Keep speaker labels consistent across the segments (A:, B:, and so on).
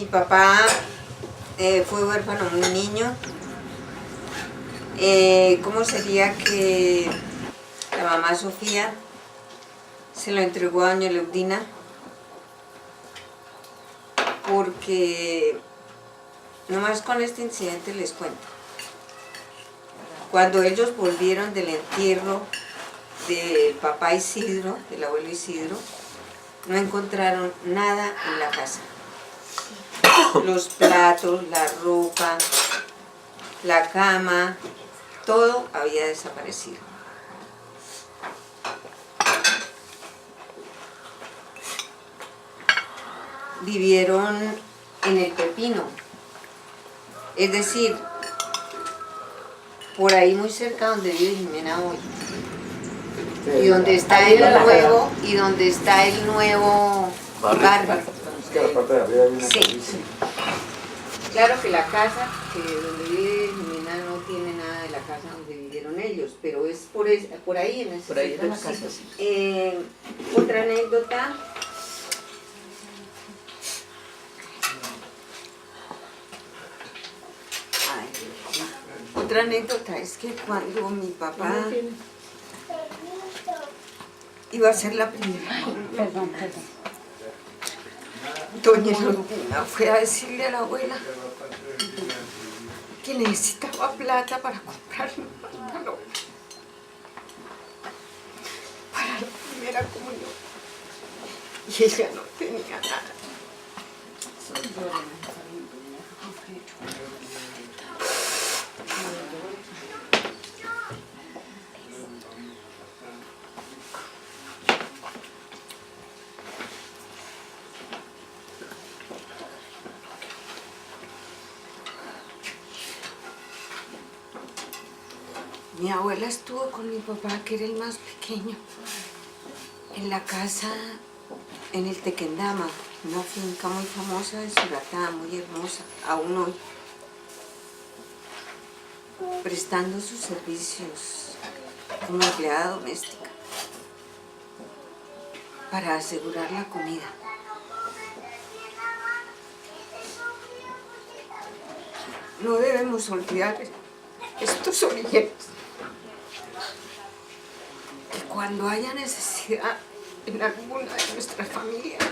A: Mi papá fue huérfano muy niño. ¿Cómo sería que la mamá Sofía se lo entregó a doña Leudina? Porque, nomás con este incidente les cuento. Cuando ellos volvieron del entierro del papá Isidro, del abuelo Isidro, no encontraron nada en la casa. Los platos, la ropa, la cama, todo había desaparecido. Vivieron en el Pepino, es decir, por ahí muy cerca donde vive Jimena hoy, y donde está el nuevo barrio. Sí. Claro que la casa donde vive Jimena no tiene nada de la casa donde vivieron ellos, pero es por ahí en ese
B: por ahí era la casa, sí.
A: Otra anécdota. Otra anécdota es que cuando mi papá iba a ser la primera comunión, doña Leudina fue a decirle a la abuela que necesitaba plata para comprar un pantalón para la primera comunión y ella no tenía nada. Mi abuela estuvo con mi papá, que era el más pequeño, en la casa en el Tequendama, una finca muy famosa de Suratá, muy hermosa, aún hoy, prestando sus servicios como empleada doméstica para asegurar la comida. No debemos olvidar estos orígenes. Que cuando haya necesidad en alguna de nuestras familias,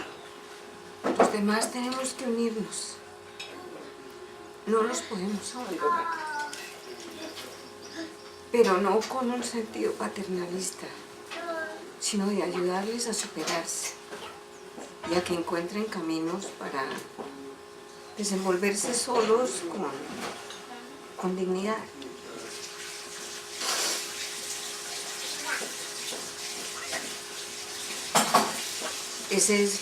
A: los demás tenemos que unirnos. No los podemos abandonar. Pero no con un sentido paternalista, sino de ayudarles a superarse y a que encuentren caminos para desenvolverse solos con dignidad. Esa es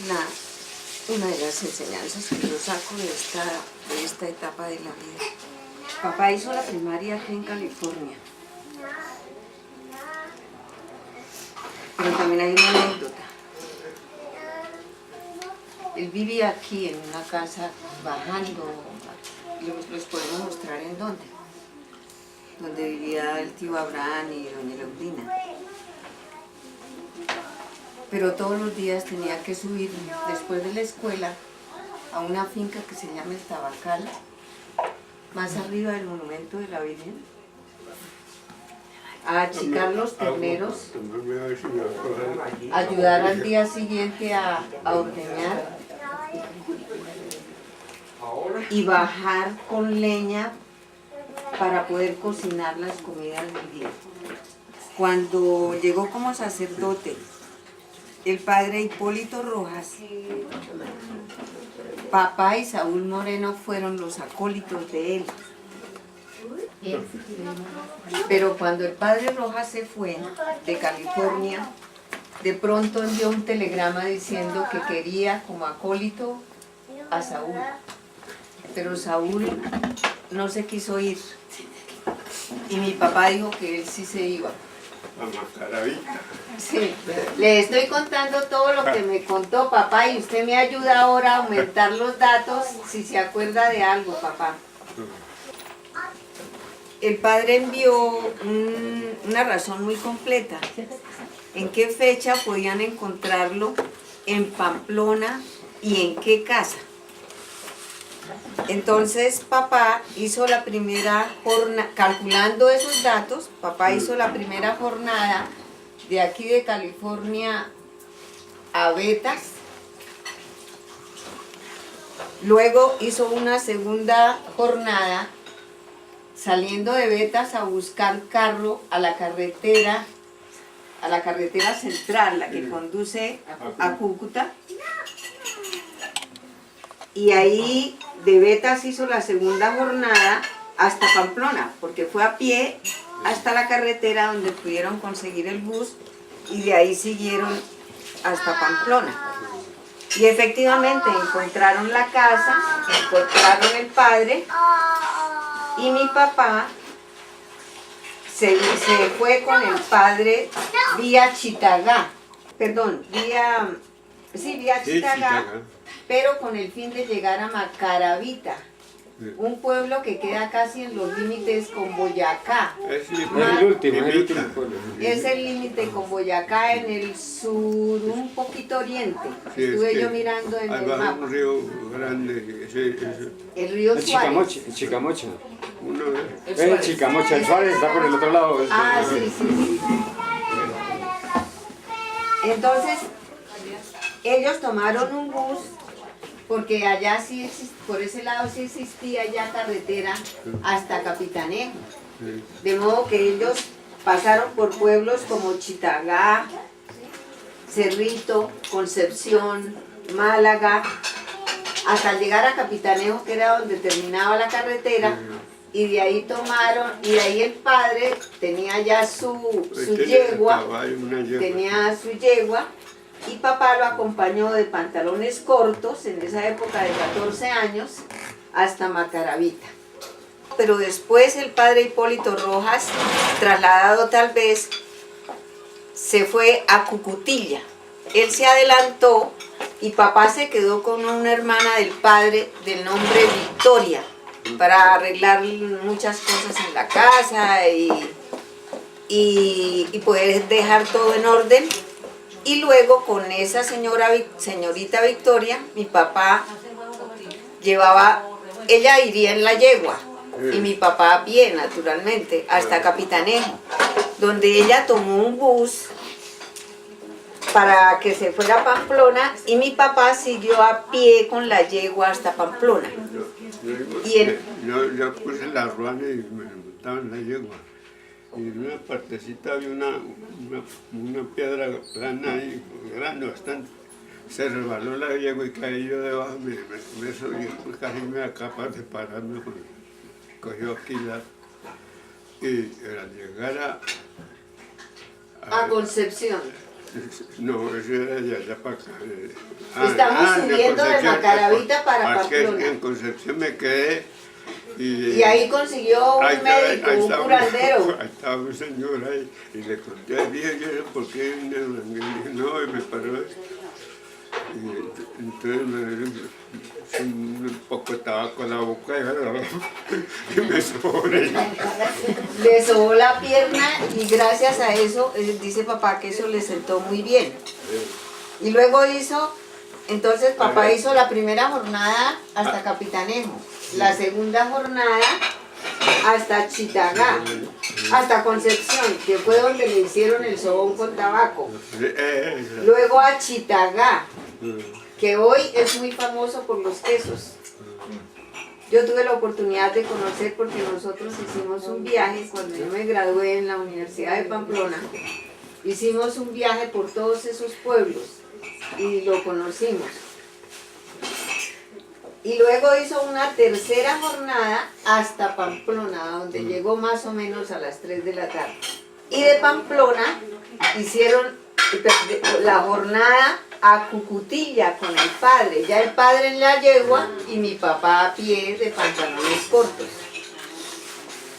A: una de las enseñanzas que yo saco de esta etapa de la vida. Papá hizo la primaria aquí en California. Pero también hay una anécdota. Él vivía aquí en una casa bajando, y les podemos mostrar en dónde. Donde vivía el tío Abraham y doña Leudina. Pero todos los días tenía que subir después de la escuela a una finca que se llama El Tabacal, más arriba del monumento de la Virgen, a achicar los terneros, ayudar al día siguiente a ordeñar y bajar con leña para poder cocinar las comidas del día. Cuando llegó como sacerdote el padre Hipólito Rojas, papá y Saúl Moreno fueron los acólitos de él. Pero cuando el padre Rojas se fue de California, de pronto envió un telegrama diciendo que quería como acólito a Saúl. Pero Saúl no se quiso ir. Y mi papá dijo que él sí se iba. Sí, le estoy contando todo lo que me contó papá y usted me ayuda ahora a aumentar los datos si se acuerda de algo, papá. El padre envió una razón muy completa. ¿En qué fecha podían encontrarlo en Pamplona y en qué casa? Entonces papá hizo la primera jornada, calculando esos datos, papá hizo la primera jornada de aquí de California a Betas. Luego hizo una segunda jornada saliendo de Betas a buscar carro a la carretera central, la que conduce a Cúcuta. Y ahí de Betas hizo la segunda jornada hasta Pamplona, porque fue a pie hasta la carretera donde pudieron conseguir el bus y de ahí siguieron hasta Pamplona. Y efectivamente encontraron la casa, encontraron el padre y mi papá se fue con el padre vía Chitagá, vía Chitagá, pero con el fin de llegar a Macaravita, un pueblo que queda casi en los límites con Boyacá.
B: Es el último pueblo.
A: Es el límite con Boyacá en el sur, un poquito oriente.
B: Sí,
A: estuve yo mirando en el mapa.
B: un río grande,
A: el río Suárez.
B: Chicamocha.
C: El
B: Chicamocha, el Suárez está por el otro lado.
A: Sí. Entonces, ellos tomaron un bus, porque allá sí por ese lado sí existía ya carretera hasta Capitanejo. De modo que ellos pasaron por pueblos como Chitagá, Cerrito, Concepción, Málaga, hasta llegar a Capitanejo, que era donde terminaba la carretera, y de ahí tomaron, y de ahí el padre tenía ya su yegua, y papá lo acompañó de pantalones cortos, en esa época de 14 años, hasta Macaravita. Pero después el padre Hipólito Rojas, trasladado tal vez, se fue a Cucutilla. Él se adelantó y papá se quedó con una hermana del padre del nombre Victoria, para arreglar muchas cosas en la casa y poder dejar todo en orden. Y luego con esa señorita Victoria, mi papá ella iría en la yegua y mi papá a pie, naturalmente, hasta Capitanejo, donde ella tomó un bus para que se fuera a Pamplona y mi papá siguió a pie con la yegua hasta Pamplona.
B: Yo puse la ruana y me montaba en la yegua. Y en una partecita había una piedra plana ahí, grande bastante. Se resbaló la yegua y caí yo debajo, me subí, pues casi me era capaz de pararme, cogió aquí y al llegar
A: a Concepción.
B: No, eso era de allá para acá.
A: Estamos subiendo de Macaravita para Pamplona.
B: En Concepción me quedé.
A: Y ahí consiguió un médico, un curandero.
B: Ahí estaba un señor ahí y le conté, dije, ¿por qué? Y dije, no, y me paró. Y entonces un poco de tabaco en la boca y me sobre.
A: Le sobó la pierna y gracias a eso, dice papá que eso le sentó muy bien. Y luego entonces papá hizo la primera jornada hasta Capitanejo, la segunda jornada hasta Chitagá, hasta Concepción, que fue donde le hicieron el sobón con tabaco. Luego a Chitagá, que hoy es muy famoso por los quesos. Yo tuve la oportunidad de conocer porque nosotros hicimos un viaje cuando yo me gradué en la Universidad de Pamplona. Hicimos un viaje por todos esos pueblos y lo conocimos. Y luego hizo una tercera jornada hasta Pamplona, donde llegó más o menos a las 3 de la tarde. Y de Pamplona hicieron la jornada a Cucutilla con el padre, ya el padre en la yegua y mi papá a pie de pantalones cortos.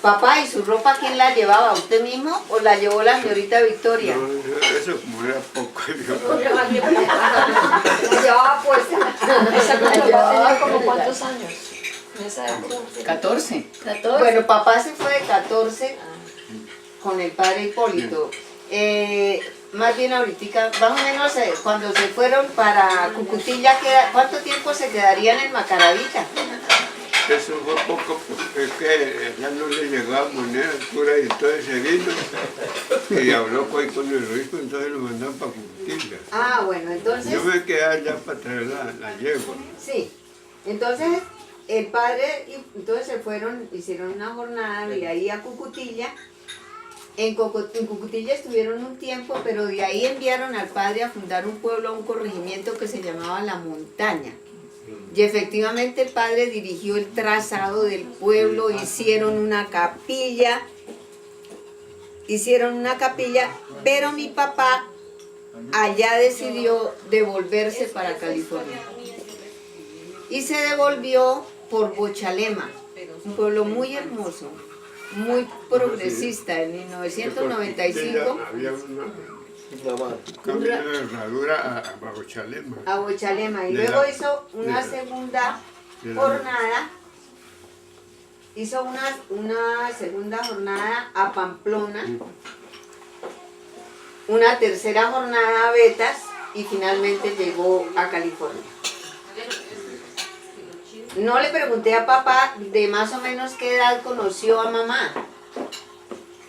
A: Papá, ¿y su ropa quién la llevaba? ¿Usted mismo o la llevó la señorita Victoria?
B: No, eso como era poco.
A: La llevaba puesta.
C: ¿Esa tenía como cuántos años? En esa época.
D: 14.
A: Bueno, papá se fue de 14 con el padre Hipólito. Más bien ahorita, más o menos cuando se fueron para Cucutilla, ¿cuánto tiempo se quedarían en Macaravita?
B: eso fue poco porque es que ya no le llegaba moneda al cura y entonces se vino y habló con el obispo, entonces lo mandaron para Cucutilla.
A: Ah, bueno, entonces...
B: Yo me quedé allá para traer la yegua.
A: Sí, entonces el padre, entonces se fueron, hicieron una jornada de ahí a Cucutilla. En Cucutilla estuvieron un tiempo, pero de ahí enviaron al padre a fundar un pueblo, un corregimiento que se llamaba La Montaña. Y efectivamente el padre dirigió el trazado del pueblo, hicieron una capilla, pero mi papá allá decidió devolverse para California. Y se devolvió por Bochalema, un pueblo muy hermoso, muy progresista. En 1995
B: había un camino de herradura a Bochalema.
A: a Bochalema, y luego hizo una segunda jornada, a Pamplona, una tercera jornada a Betas y finalmente llegó a California. No le pregunté a papá de más o menos qué edad conoció a mamá,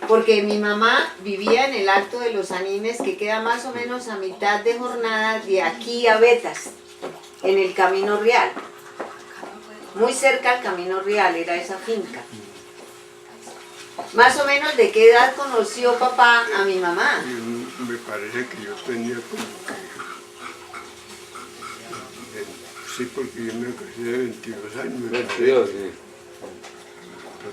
A: porque mi mamá vivía en el Alto de los Animes, que queda más o menos a mitad de jornada de aquí a Betas, en el Camino Real. Muy cerca al Camino Real era esa finca. Más o menos de qué edad conoció papá a mi mamá.
B: Me parece que yo tenía como que... Sí, porque yo me casé de 22 años.
D: 22, sí.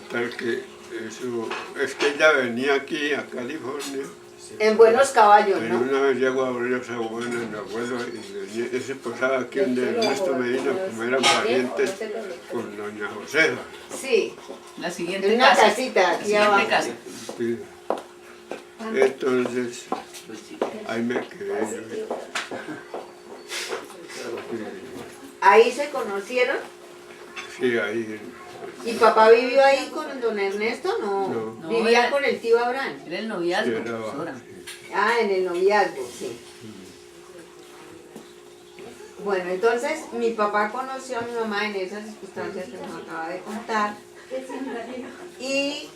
B: Total que eso... Es que ella venía aquí a California.
A: En Buenos Caballos,
B: Y
A: ¿no?
B: una vez llegó a abrir esa buena el abuelo y él se posaba aquí donde Ernesto Medina, como eran parientes con doña Josefa.
A: Sí,
C: La siguiente
A: en una
C: casa.
A: casita aquí
C: La
A: abajo.
C: siguiente casa.
B: Sí. Entonces, ahí me quedé yo.
A: Ahí se conocieron.
B: Sí, ahí.
A: ¿Y papá vivió ahí con don Ernesto? No.
B: No.
A: Vivía
C: era-
A: con el tío Abraham.
C: Era el noviazgo,
B: Sí, era
C: profesora.
B: abajo,
A: Ah, en el noviazgo, sí. Bueno, entonces mi papá conoció a mi mamá en esas circunstancias que nos acaba de contar. Y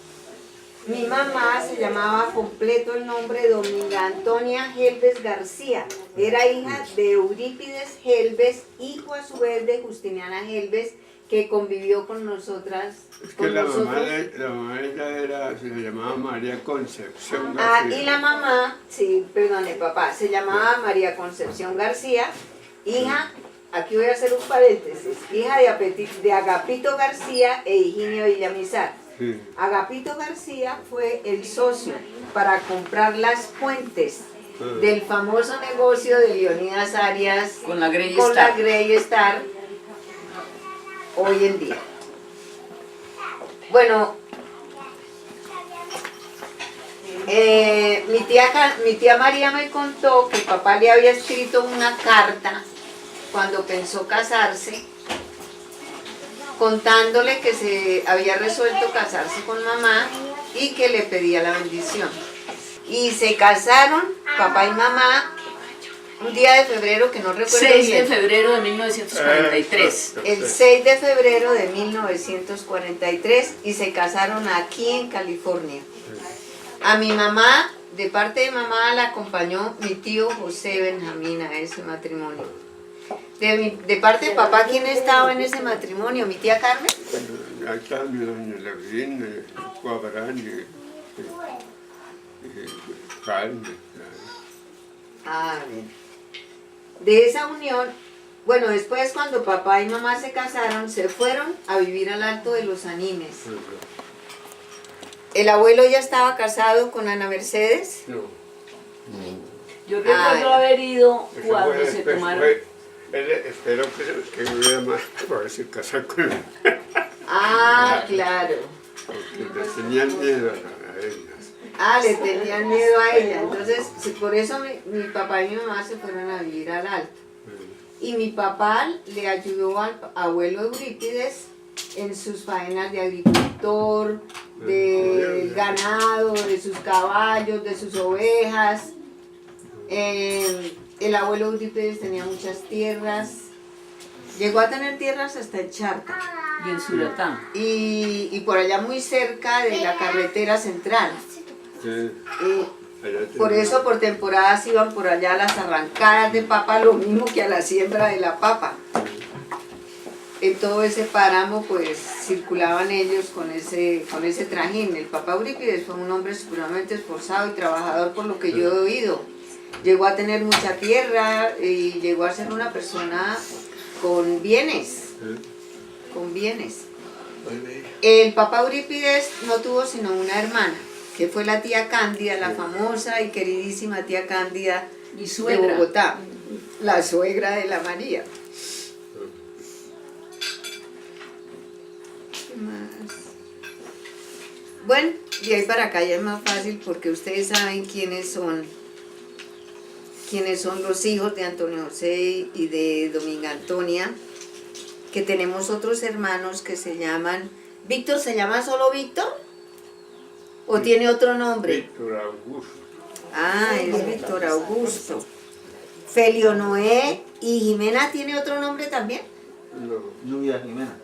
A: mi mamá se llamaba completo el nombre Dominga Antonia Helves García. Era hija de Eurípides Helves, hijo a su vez de Justiniana Helves, que convivió con nosotras.
B: Es que
A: con
B: la mamá
A: nosotros.
B: de ella se llamaba María Concepción
A: Ah,
B: García.
A: y la mamá, sí, perdone, papá, se llamaba María Concepción García, hija, aquí voy a hacer un paréntesis, hija de Agapito García e Higinio Villamizar.
B: Sí.
A: Agapito García fue el socio para comprar las fuentes del famoso negocio de Leonidas Arias
C: Con la Grey
A: con
C: Star.
A: la Grey Star hoy en día. Bueno, mi tía María me contó que papá le había escrito una carta cuando pensó casarse, contándole que se había resuelto casarse con mamá y que le pedía la bendición. Y se casaron, papá y mamá, un día de febrero que no recuerdo
C: 6 de
A: bien.
C: febrero de 1943.
A: El 6 de febrero de 1943 y se casaron aquí en California. A mi mamá, de parte de mamá, la acompañó mi tío José Benjamín a ese matrimonio. De parte de papá, ¿quién estaba en ese matrimonio? ¿Mi tía Carmen?
B: Ahí está mi doña Lavín, Abraham y Carmen.
A: Ah, bien. De esa unión, bueno, después cuando papá y mamá se casaron, se fueron a vivir al Alto de los Animes. El abuelo ya estaba casado con Ana Mercedes.
B: No.
C: Yo recuerdo haber ido
B: Eso
C: cuando
B: fue
C: se
B: después,
C: tomaron.
B: él esperó que hubiera más para ver si casar con él.
A: Ah, claro.
B: Porque le tenían miedo a ellas.
A: Ah, le tenían miedo a ella. Entonces, por eso mi papá y mi mamá se fueron a vivir al Alto. Y mi papá le ayudó al abuelo Eurípides en sus faenas de agricultor, de ganado, de sus caballos, de sus ovejas. El abuelo Eurípides tenía muchas tierras. Llegó a tener tierras hasta en Charca.
D: Y en Suratán.
A: y por allá muy cerca de la carretera central.
B: Sí.
A: Por eso por temporadas iban por allá a las arrancadas de papa, lo mismo que a la siembra de la papa. En todo ese páramo pues circulaban ellos con ese trajín. El Papa Eurípides fue un hombre supremamente esforzado y trabajador por lo que yo he oído. Llegó a tener mucha tierra y llegó a ser una persona con bienes. Con bienes. El Papa Eurípides no tuvo sino una hermana, que fue la tía Cándida, la famosa y queridísima tía Cándida
D: Y
A: de
D: suegra.
A: Bogotá, la suegra de la María. ¿Qué más? Bueno, de ahí para acá ya es más fácil porque ustedes saben quiénes son los hijos de Antonio José y de Dominga Antonia, que tenemos otros hermanos que se llaman... ¿Víctor se llama solo Víctor? ¿O tiene otro nombre?
B: Víctor Augusto.
A: Ah, es Víctor Augusto. Felio Noé y Jimena tiene otro nombre también.
B: No,
E: Nubia Jimena.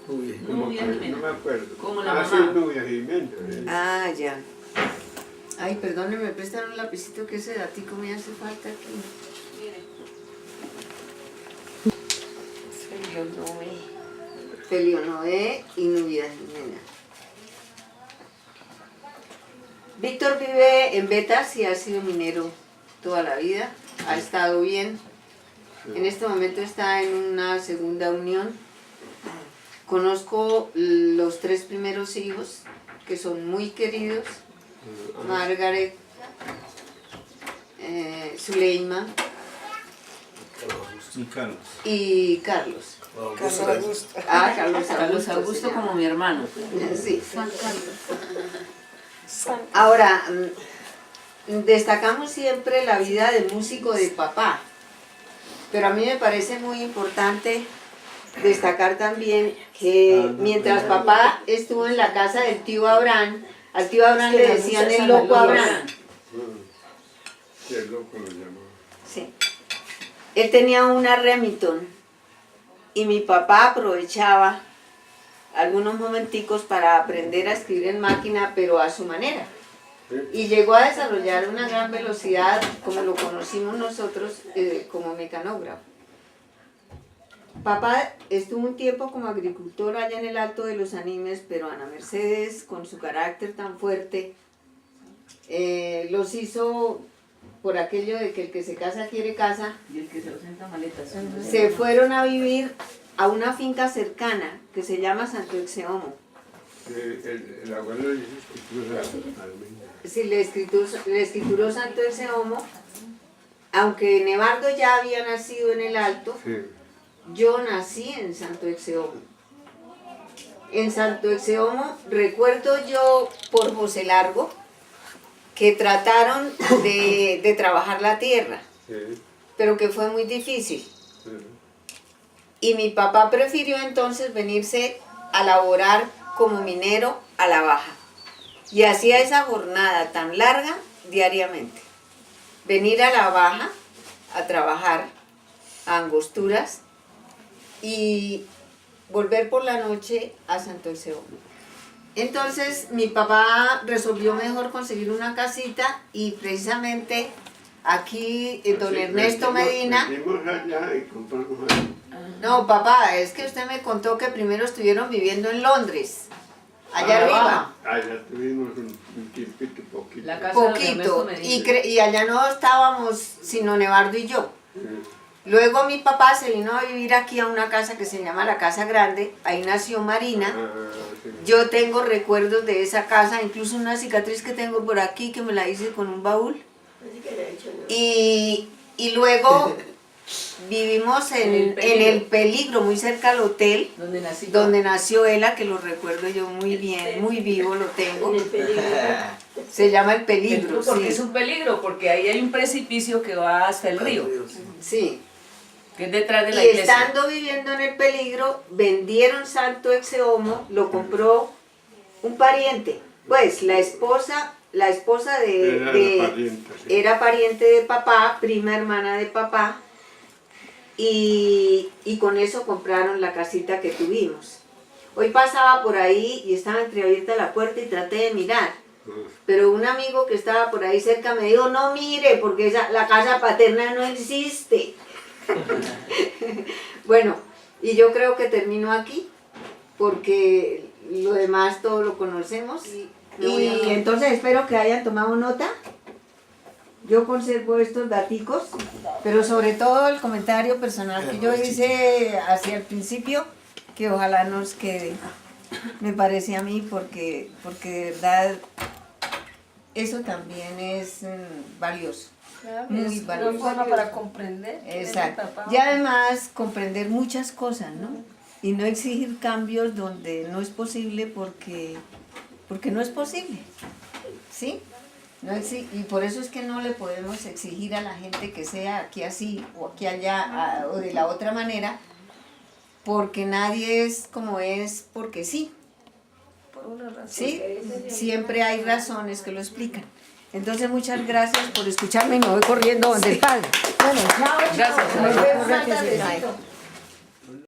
D: Nubia Jimena.
B: no me acuerdo.
D: Como la
B: sí,
D: mamá.
B: Nubia Jimena.
A: Ah, ya. Ay, perdónenme, me prestan un lapicito que ese datico me hace falta aquí. Felio Noé y Nubia Jimena. Víctor vive en Betas y ha sido minero toda la vida. Ha estado bien. En este momento está en una segunda unión. Conozco los 3 primeros hijos, que son muy queridos. Margaret, Zuleima
E: Y Carlos.
A: y Carlos.
F: Carlos Augusto.
A: Ah, Carlos
D: Carlos
A: se
D: Augusto
A: llama.
D: como mi hermano.
A: Sí. Ahora, destacamos siempre la vida de músico de papá, pero a mí me parece muy importante destacar también que mientras papá estuvo en la casa del tío Abraham, al tío Abraham le decían el loco Abraham.
B: Sí, el loco lo llamaba.
A: Sí. Él tenía una Remington y mi papá aprovechaba algunos momenticos para aprender a escribir en máquina, pero a su manera. Y llegó a desarrollar una gran velocidad, como lo conocimos nosotros, como mecanógrafo. Papá estuvo un tiempo como agricultor allá en el Alto de los Animes, pero Ana Mercedes, con su carácter tan fuerte, los hizo por aquello de que el que se casa quiere casa.
D: Y el que se ausenta maletas.
A: Se fueron a vivir a una finca cercana que se llama Santo Exeomo.
B: El abuelo le dice escritura almendra.
A: Sí, le escrituró Santo Exeomo, aunque Nevardo ya había nacido en el Alto.
B: Sí.
A: Yo nací en Santo Exeomo. En Santo Exeomo recuerdo yo por José Largo que trataron de trabajar la tierra,
B: Sí.
A: pero que fue muy difícil.
B: Sí.
A: Y mi papá prefirió entonces venirse a laborar como minero a la Baja. Y hacía esa jornada tan larga diariamente. Venir a la Baja a trabajar a Angosturas y volver por la noche a Santo Exeomo. Entonces mi papá resolvió mejor conseguir una casita y precisamente aquí don Ernesto Medina...
B: Metimos allá y compramos allá.
A: No, papá, es que usted me contó que primero estuvieron viviendo en Londres, allá arriba.
B: Allá tuvimos un tiempito poquito.
D: La casa de Ernesto
A: Poquito,
D: Medina.
A: y allá no estábamos sino Nevardo y yo.
B: Sí.
A: Luego mi papá se vino a vivir aquí a una casa que se llama la Casa Grande, ahí nació Marina.
B: Sí.
A: Yo tengo recuerdos de esa casa, incluso una cicatriz que tengo por aquí que me la hice con un baúl. Y luego vivimos en el Peligro, muy cerca al hotel,
D: Donde nací.
A: donde nació Ela, que lo recuerdo yo muy bien, muy vivo lo tengo. Se llama El Peligro,
D: Porque es
A: sí.
D: un peligro, porque ahí hay un precipicio que va hasta el río,
A: Sí.
D: que es detrás de la
A: Y
D: iglesia.
A: estando viviendo en El Peligro, vendieron Santo Exeomo, lo compró un pariente. Pues la esposa era pariente de papá, prima hermana de papá, y con eso compraron la casita que tuvimos. Hoy pasaba por ahí y estaba entreabierta la puerta y traté de mirar. Pero un amigo que estaba por ahí cerca me dijo, no mire, porque la casa paterna no existe. Bueno, y yo creo que termino aquí, porque lo demás todo lo conocemos. Y entonces espero que hayan tomado nota. Yo conservo estos daticos, pero sobre todo el comentario personal que yo hice hacia el principio, que ojalá nos quede, me parece a mí, porque de verdad eso también es valioso. Muy
C: Es
A: valioso.
C: una forma para comprender.
A: Exacto. Y además comprender muchas cosas, ¿no? Y no exigir cambios donde no es posible porque no es posible, ¿sí? Y por eso es que no le podemos exigir a la gente que sea aquí así o aquí allá o de la otra manera, porque nadie es como es porque sí.
C: Por una razón.
A: ¿Sí? Siempre hay razones que lo explican. Entonces, muchas gracias por escucharme y me voy corriendo donde el padre. Bueno, chao.
D: Gracias.
A: Nos vemos más tardecito.